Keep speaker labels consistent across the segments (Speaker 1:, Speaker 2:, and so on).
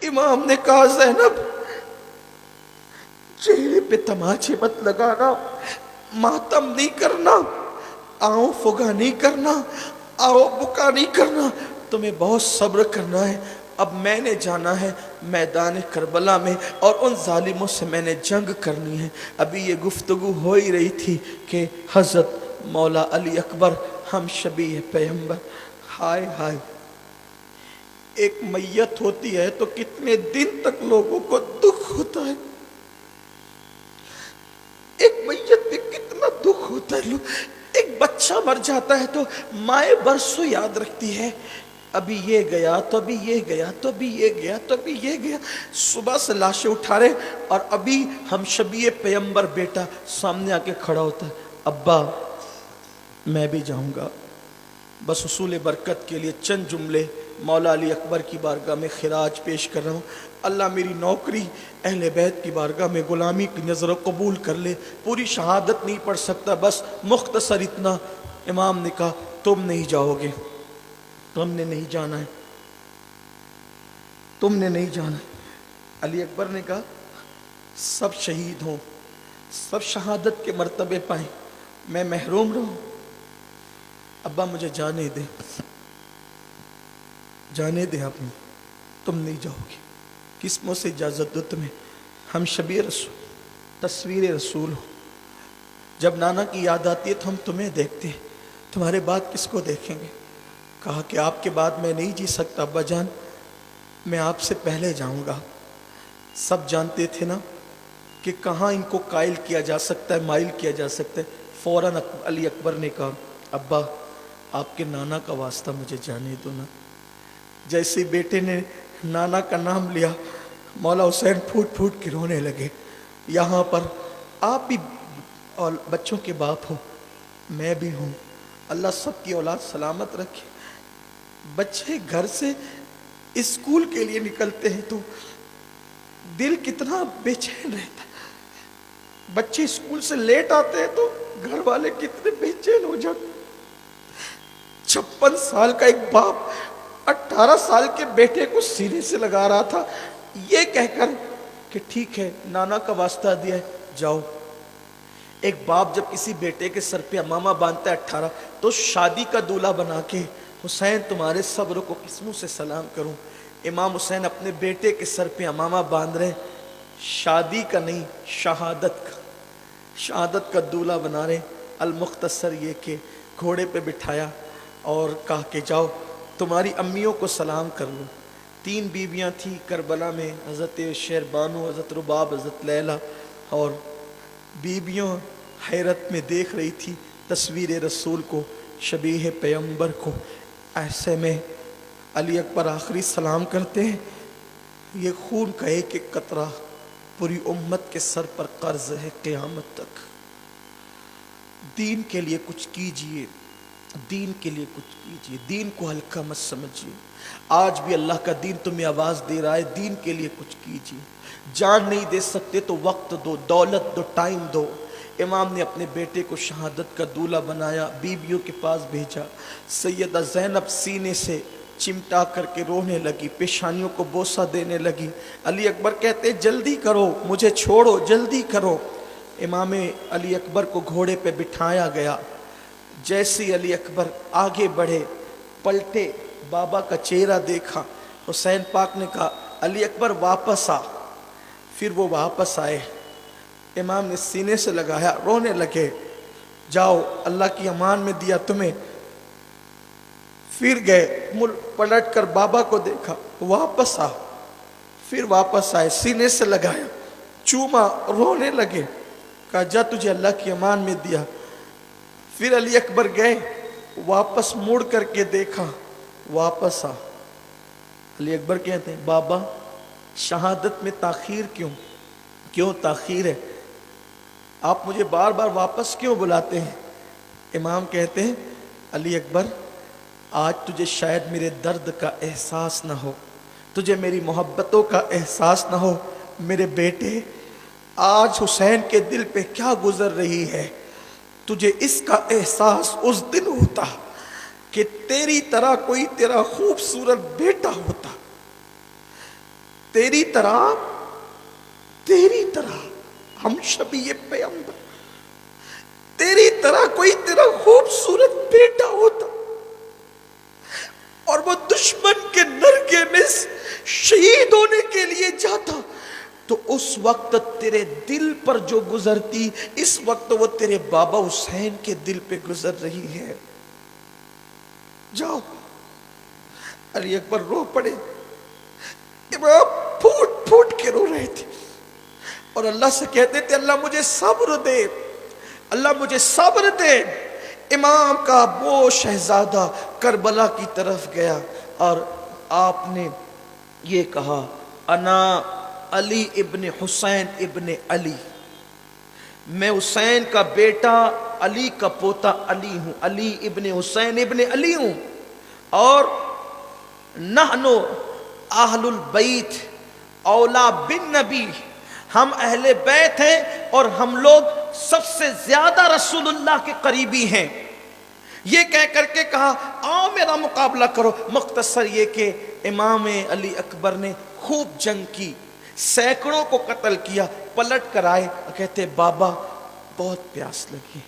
Speaker 1: इमाम ने कहा ज़ैनब चेहरे पे तमाचे मत लगाना, मातम नहीं करना, आओ फुगा नहीं करना, आओ बुका नहीं करना, तुम्हें बहुत सब्र करना है। अब मैंने जाना है मैदान करबला में और उन जालिमों से मैंने जंग करनी है। अभी ये गुफ्तगू हो ही रही थी कि हज़रत मौला अली अकबर हम शबीह पैगंबर, हाय हाय, एक मैयत होती है तो कितने दिन तक लोगों को दुख होता है, एक मैयत पे कितना दुख होता है। एक बच्चा मर जाता है तो माए बरसों याद रखती है, अभी ये गया तो अभी ये गया तो अभी ये गया तो अभी ये गया, सुबह से लाशें उठा रहे और अभी हम शबीए पैगंबर बेटा सामने आके खड़ा होता है, अब्बा मैं भी जाऊंगा। बस उसूल बरकत के लिए चंद जुमले मौला अली अकबर की बारगाह में खिराज पेश कर रहा हूँ। अल्लाह मेरी नौकरी अहले बैत की बारगाह में ग़ुलामी की नज़र कबूल कर ले। पूरी शहादत नहीं पढ़ सकता, बस मुख्तसर इतना। इमाम ने कहा तुम नहीं जाओगे, तुमने नहीं जाना है, तुमने नहीं जाना है। अली अकबर ने कहा सब शहीद हों, सब शहादत के मर्तबे पाएं, मैं महरूम रहूं। अब्बा मुझे जाने दे, जाने दे, आप तुम नहीं जाओगे, किस्मों से इजाज़त दो तुम्हें, हम शबीए रसूल, तस्वीर रसूल हो। जब नाना की याद आती है तो हम तुम्हें देखते हैं, तुम्हारे बाद किसको देखेंगे। कहा कि आपके बाद मैं नहीं जी सकता अब्बा जान, मैं आपसे पहले जाऊंगा। सब जानते थे ना कि कहाँ इनको कायल किया जा सकता है, माइल किया जा सकता है। फ़ौरन अली अकबर ने कहा अब्बा आपके नाना का वास्ता मुझे जाने दो ना। जैसे ही बेटे ने नाना का नाम लिया, मौला हुसैन फूट फूट के रोने लगे। यहाँ पर आप भी और बच्चों के बाप हो, मैं भी हूँ, अल्लाह सबकी औलाद सलामत रखे। बच्चे घर से स्कूल के लिए निकलते हैं तो दिल कितना बेचैन रहता है, बच्चे स्कूल से लेट आते हैं तो घर वाले कितने बेचैन हो जाते। 56 साल का एक बाप 18 साल के बेटे को सीने से लगा रहा था, ये कहकर कि ठीक है नाना का वास्ता दिया है जाओ। एक बाप जब किसी बेटे के सर पे अमामा बांधता है 18, तो शादी का दूल्हा बना के हुसैन तुम्हारे सब्र को किस मुंह से सलाम करूं। इमाम हुसैन अपने बेटे के सर पे अमामा बांध रहे, शादी का नहीं शहादत का, शहादत का दूल्हा बना रहे। अल-मुख्तसर ये कि घोड़े पे बिठाया और कहा कि जाओ तुम्हारी अम्मियों को सलाम कर लो। 3 बीवियां थी करबला में, हज़रत शेरबानो, हज़रत रुबाब, हज़रत लैला, और बीवियों हैरत में देख रही थी तस्वीर रसूल को, शबीह पैगंबर को। ऐसे में अली अकबर आखिरी सलाम करते हैं, ये खून का एक एक कतरा पूरी उम्मत के सर पर कर्ज है क़यामत तक। दीन के लिए कुछ कीजिए, दीन के लिए कुछ कीजिए, दीन को हल्का मत समझिए। आज भी अल्लाह का दीन तुम्हें आवाज़ दे रहा है, दीन के लिए कुछ कीजिए। जान नहीं दे सकते तो वक्त दो, दौलत दो, टाइम दो। इमाम ने अपने बेटे को शहादत का दूल्हा बनाया, बीवियों के पास भेजा। सैयदा ज़ैनब सीने से चिमटा करके रोने लगी, पेशानियों को बोसा देने लगी। अली अकबर कहते जल्दी करो, मुझे छोड़ो, जल्दी करो। इमाम अली अकबर को घोड़े पे बिठाया गया। जैसे अली अकबर आगे बढ़े, पलटे, बाबा का चेहरा देखा, हुसैन पाक ने कहा अली अकबर वापस आ। फिर वो वापस आए, इमाम ने सीने से लगाया, रोने लगे, जाओ अल्लाह की अमान में दिया तुम्हें। फिर गए, मुल्क पलट कर बाबा को देखा, वापस आ। फिर वापस आए, सीने से लगाया, चूमा, रोने लगे, कहा जा तुझे अल्लाह की अमान में दिया। फिर अली अकबर गए, वापस मुड़ करके देखा, वापस आ। अली अकबर कहते हैं बाबा शहादत में ताखीर क्यों, क्यों ताखीर है, आप मुझे बार बार वापस क्यों बुलाते हैं। इमाम कहते हैं अली अकबर आज तुझे शायद मेरे दर्द का एहसास ना हो, तुझे मेरी मोहब्बतों का एहसास ना हो। मेरे बेटे आज हुसैन के दिल पे क्या गुजर रही है, तुझे इसका एहसास उस दिन होता कि तेरी तरह कोई तेरा खूबसूरत बेटा होता। तेरी तरह हम शबीह पैगंबर, तेरी तरह कोई तेरा खूबसूरत बेटा होता और वो दुश्मन के नरके में शहीद होने के लिए जाता, तो उस वक्त तेरे दिल पर जो गुजरती, इस वक्त वो तेरे बाबा हुसैन के दिल पे गुजर रही है। जाओ। अली अकबर रो पड़े, इमाम फूट फूट के रो रहे थे और अल्लाह से कहते थे अल्लाह मुझे सब्र दे, अल्लाह मुझे सब्र दे। इमाम का वो शहजादा करबला की तरफ गया और आपने ये कहा, अना अली इब्न हुसैन इब्न अली, मैं हुसैन का बेटा अली का पोता अली हूं, अली इब्न हुसैन इब्न अली हूं। और नहनो अहलुल बैत औला बिन नबी, हम अहले बैत हैं और हम लोग सबसे ज्यादा रसूलुल्लाह के करीबी हैं। ये कह करके कहा आओ मेरा मुकाबला करो। मुख्तसर ये कि इमाम अली अकबर ने खूब जंग की, सैकड़ों को कत्ल किया, पलट कर आए, कहते बाबा बहुत प्यास लगी,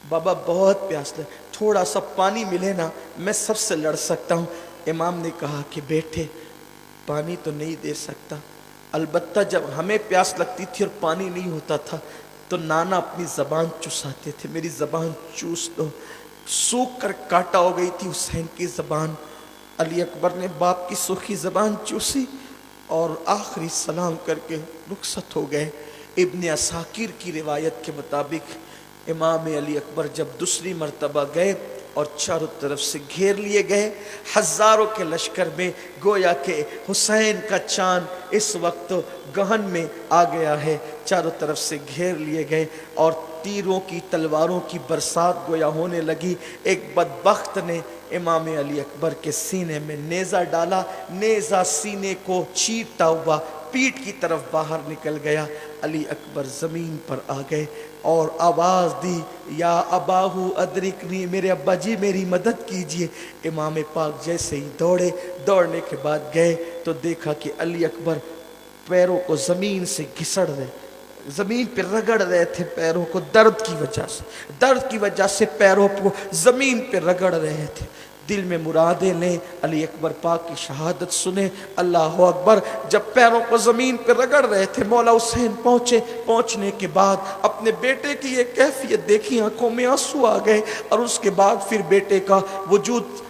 Speaker 1: बाबा बहुत प्यास लगी, थोड़ा सा पानी मिले ना, मैं सबसे लड़ सकता हूँ। इमाम ने कहा कि बेटे पानी तो नहीं दे सकता, अलबत्ता जब हमें प्यास लगती थी और पानी नहीं होता था तो नाना अपनी ज़बान चुसाते थे, मेरी ज़बान चूस दो। सूख कर काटा हो गई थी हुसैन की ज़बान। अली अकबर ने बाप की सूखी ज़बान चूसी और आखिरी सलाम करके रुखसत हो गए। इब्न असाकिर की रिवायत के मुताबिक इमाम अली अकबर जब दूसरी मर्तबा गए और चारों तरफ से घेर लिए गए, हजारों के लश्कर में गोया के हुसैन का चांद इस वक्त गहन में आ गया है, चारों तरफ से घेर लिए गए और तीरों की तलवारों की बरसात गोया होने लगी। एक बदबख्त ने इमाम अली अकबर के सीने में नेज़ा डाला, नेज़ा सीने को चीरता हुआ पीठ की तरफ बाहर निकल गया। अली अकबर ज़मीन पर आ गए और आवाज़ दी, या अबाहू अदरिकनी, मेरे अब्बा जी मेरी मदद कीजिए। इमाम पाक जैसे ही दौड़े, दौड़ने के बाद गए तो देखा कि अली अकबर पैरों को ज़मीन से घिसड़ रहे, ज़मीन पर रगड़ रहे थे पैरों को, दर्द की वजह से पैरों को ज़मीन पर रगड़ रहे थे। दिल में मुरादें लें, अली अकबर पाक की शहादत सुने, अल्लाह अकबर। जब पैरों को ज़मीन पर रगड़ रहे थे मौला हुसैन पहुँचे। पहुँचने के बाद अपने बेटे की ये कैफियत देखी, आंखों में आंसू आ गए और उसके बाद फिर बेटे का वजूद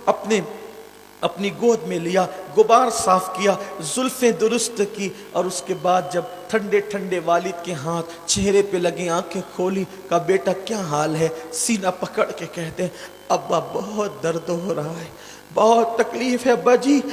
Speaker 1: अपनी गोद में लिया, गुबार साफ किया, जुल्फें दुरुस्त की और उसके बाद जब ठंडे ठंडे वालिद के हाथ चेहरे पे लगे, आंखें खोली, का बेटा क्या हाल है। सीना पकड़ के कहते हैं अब्बा बहुत दर्द हो रहा है, बहुत तकलीफ है अब्बा जी,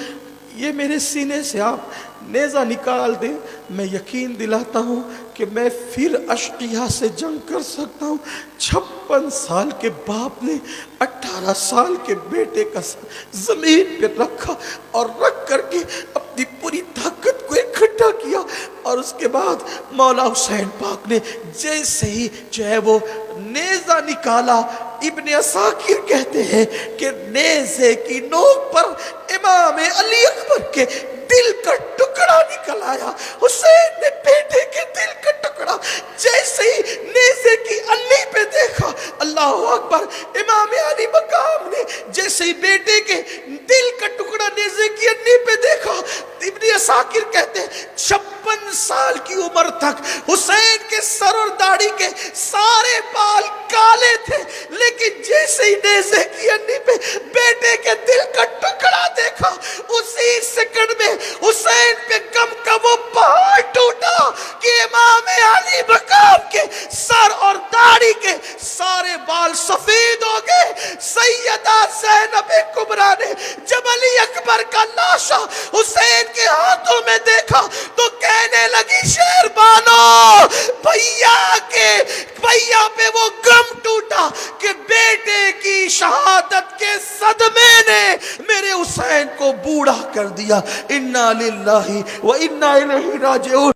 Speaker 1: ये मेरे सीने से आप नेज़ा निकाल दें, मैं यकीन दिलाता हूँ कि मैं फिर अश्किया से जंग कर सकता हूँ। 56 साल के बाप ने 18 साल के बेटे का ज़मीन पे रखा और रख करके अपनी पूरी ताकत को इकट्ठा किया और उसके बाद मौला हुसैन पाक ने जैसे ही जो है वो नेज़ा निकाला, इब्न असाकिर कहते हैं कि नेज़े की नोक पर इमाम अली अकबर के दिल का टुकड़ा निकल आया। हुसैन ने बेटे के दिल का टुकड़ा जैसे ही नेज़े की अल्ली पे देखा, अल्लाह अकबर, इमाम अली मकाम ने जैसे ही बेटे के दिल का टुकड़ा नेज़े की अल्ली पे देखा, इब्न असाकिर कहते हैं 56 साल की उम्र तक हुसैन के सर और दाढ़ी के सारे बाल काले थे, लेकिन जैसे ही नेज़े की अल्ली पे बेटे के दिल का टुकड़ा देखा, उसी सेकंड में हुसैन पे गम का वो पहाड़ टूटा कि इमाम अली मकाम के सर और दाढ़ी के सारे बाल सफेद हो गए। सैयदा ज़ैनब कुबरा ने जब अली अकबर का लाशा हुसैन के हाथों में देखा तो कहने लगी शेरबानो, भैया पे वो गम टूटा कि बेटे की शहादत के सदमे ने मेरे हुसैन को बूढ़ा कर दिया। इन्ना लिल्लाहि व इन्ना इलैहि राजिऊन।